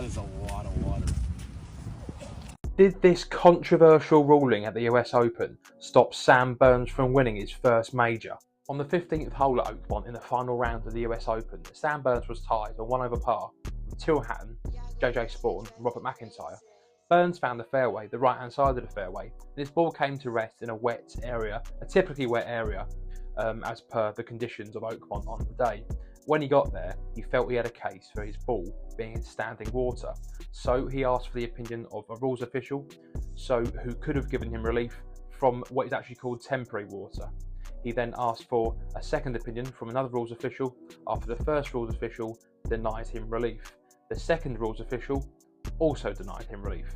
That is a lot of water. Did this controversial ruling at the US Open stop Sam Burns from winning his first major? On the 15th hole at Oakmont in the final round of the US Open, Sam Burns was tied on 1 over par with Till Hatton, JJ Spawn and Robert McIntyre. Burns found the fairway, the right hand side of the fairway, and his ball came to rest in a wet area, a typically wet area, as per the conditions of Oakmont on the day. When he got there, he felt he had a case for his ball being in standing water, so he asked for the opinion of a rules official, who could have given him relief from what is actually called temporary water. He then asked for a second opinion from another rules official after the first rules official denied him relief. The second rules official also denied him relief.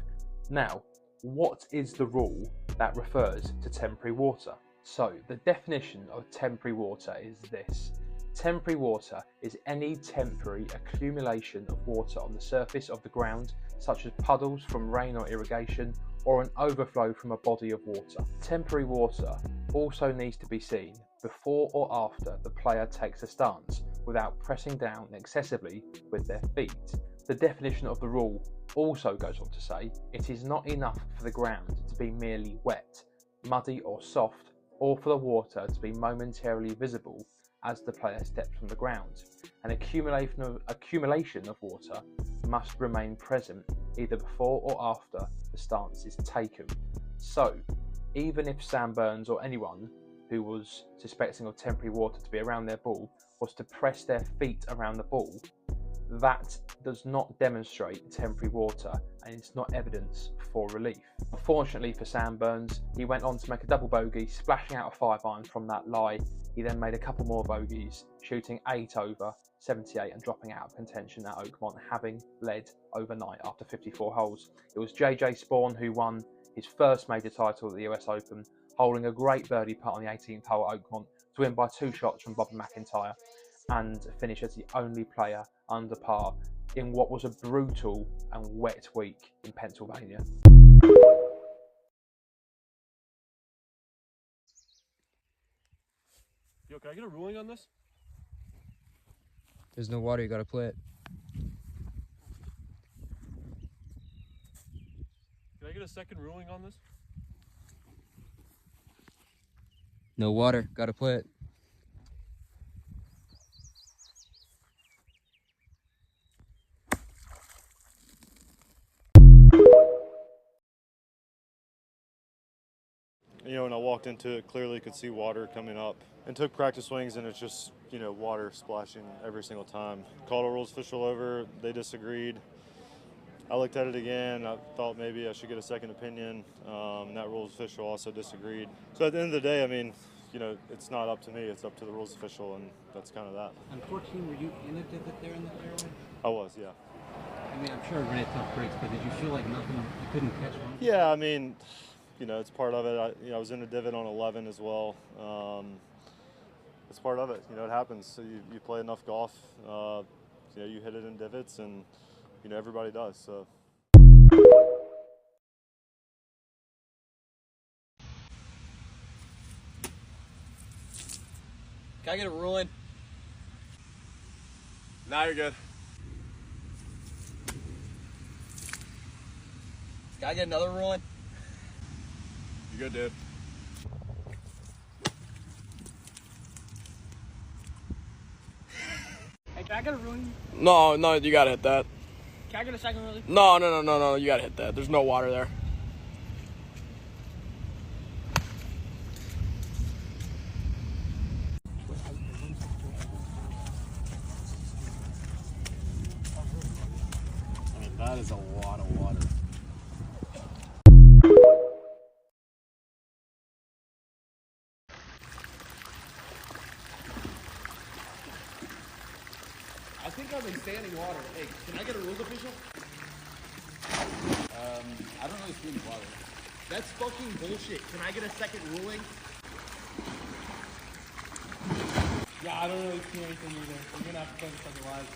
Now, what is the rule that refers to temporary water? So, the definition of temporary water is this. Temporary water is any temporary accumulation of water on the surface of the ground, such as puddles from rain or irrigation, or an overflow from a body of water. Temporary water also needs to be seen before or after the player takes a stance, without pressing down excessively with their feet. The definition of the rule also goes on to say, it is not enough for the ground to be merely wet, muddy or soft, or for the water to be momentarily visible as the player steps from the ground. An accumulation of water must remain present either before or after the stance is taken. So, even if Sam Burns or anyone who was suspecting of temporary water to be around their ball was to press their feet around the ball, that does not demonstrate temporary water and it's not evidence for relief. Unfortunately for Sam Burns, he went on to make a double bogey, splashing out a 5-iron from that lie. He then made a couple more bogeys, shooting 8 over 78 and dropping out of contention at Oakmont, having led overnight after 54 holes. It was JJ Spawn who won his first major title at the US Open, holding a great birdie putt on the 18th hole at Oakmont to win by 2 shots from Bob McIntyre and finish as the only player under par in what was a brutal and wet week in Pennsylvania. Yo, can I get a ruling on this? There's no water, you gotta play it. Can I get a second ruling on this? No water, gotta play it. You know, when I walked into it, clearly could see water coming up and took practice swings, and it's just, you know, water splashing every single time. Called a rules official over, they disagreed. I looked at it again, I thought maybe I should get a second opinion, and that rules official also disagreed. So at the end of the day, I mean, you know, it's not up to me, it's up to the rules official, and that's kind of that. Unfortunately, were you in a divot there in the fairway? I was, yeah. I mean, I'm sure it ran tough breaks, but did you feel like nothing, you couldn't catch one? Yeah, I mean, you know, it's part of it. I was in a divot on 11 as well. It's part of it. You know, it happens. So you play enough golf, you know, you hit it in divots, and, you know, everybody does. So. Can I get a ruling? Nah, you're good. Can I get another ruling? You're good, dude. Hey, can I get a ruling? No, you gotta hit that. Can I get a second ruling? No, you gotta hit that. There's no water there. I mean, that is a lot of water. I think I'm in standing water. Hey, can I get a rules official? I don't really see any water. That's fucking bullshit. Can I get a second ruling? Yeah, I don't really see anything either. You're gonna have to play this otherwise.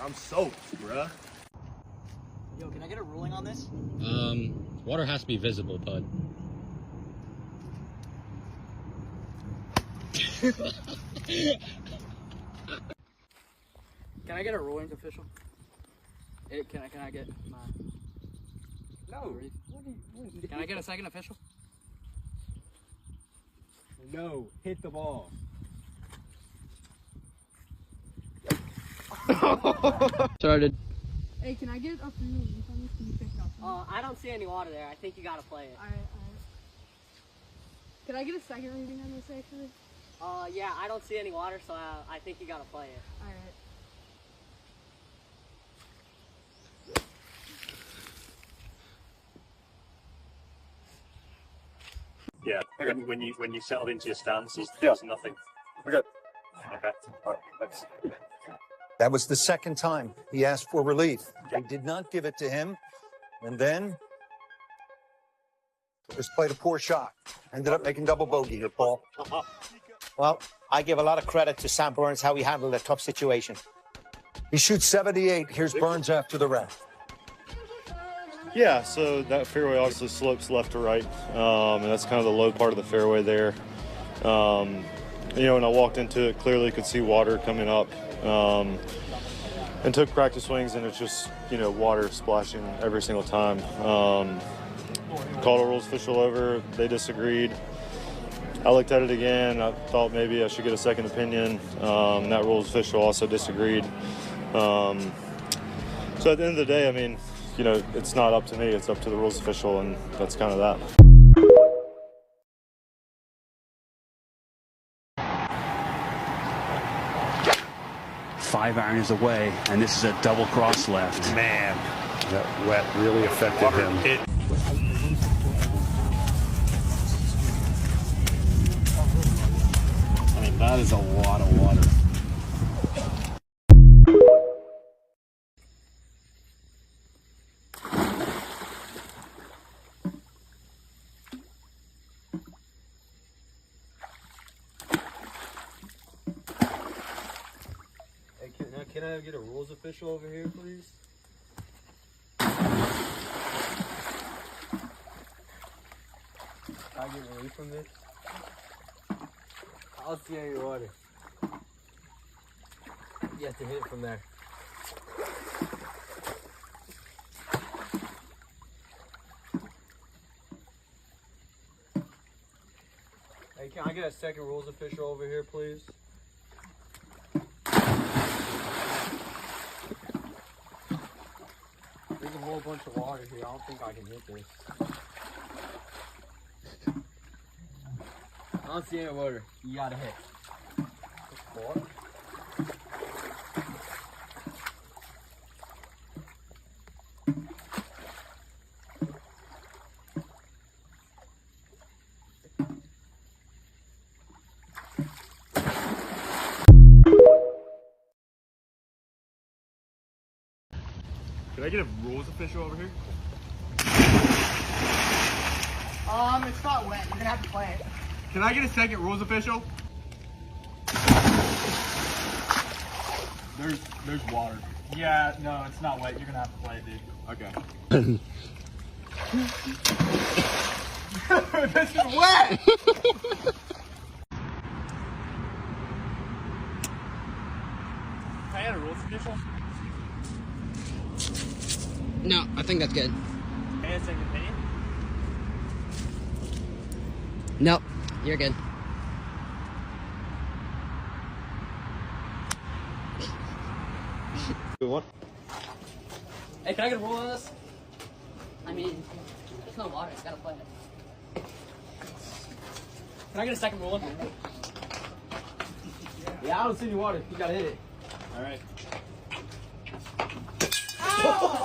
I'm soaked, bruh. Yo, can I get a ruling on this? Water has to be visible, bud. Can I get a ruling official? Can I get my... No. Can I get a second official? No. Hit the ball. Started. Hey, can I get a free relief on this? Can you pick it up? I don't see any water there. I think you gotta play it. Alright. Can I get a second reading on this actually? Yeah, I don't see any water, so I think you gotta play it. Alright. Yeah, when you settled into your stance, there's nothing. Okay. Okay. All right. Thanks. That was the second time he asked for relief. They did not give it to him. And then just played a poor shot. Ended up making double bogey here, Paul. Well, I give a lot of credit to Sam Burns, how he handled a tough situation. He shoots 78. Here's Burns after the round. Yeah, so that fairway obviously slopes left to right, and that's kind of the low part of the fairway there. You know, when I walked into it, clearly could see water coming up, and took practice swings, and it's just, you know, water splashing every single time. Called a rules official over, they disagreed. I looked at it again, I thought maybe I should get a second opinion. That rules official also disagreed. So at the end of the day, I mean, you know, it's not up to me, it's up to the rules official, and that's kind of that. 5 iron is away, and this is a double cross left. Man, that wet really affected him. I mean, that is a lot of water. Can I get a rules official over here, please? Can I get relief from this? I don't see any water. You have to hit it from there. Hey, can I get a second rules official over here, please? There's a whole bunch of water here. I don't think I can hit this. I don't see any water. You gotta hit. What? Can I get a rules official over here? It's not wet. You're gonna have to play it. Can I get a second rules official? There's water. Yeah, no, it's not wet. You're gonna have to play it, dude. Okay. This is wet! Can I get a rules official? No, I think that's good. Can I get a second opinion? Nope, you're good. Hey, can I get a rule on this? I mean, there's no water. You gotta play it. Can I get a second rule? Yeah, I don't see any water. You gotta hit it. All right. Ow!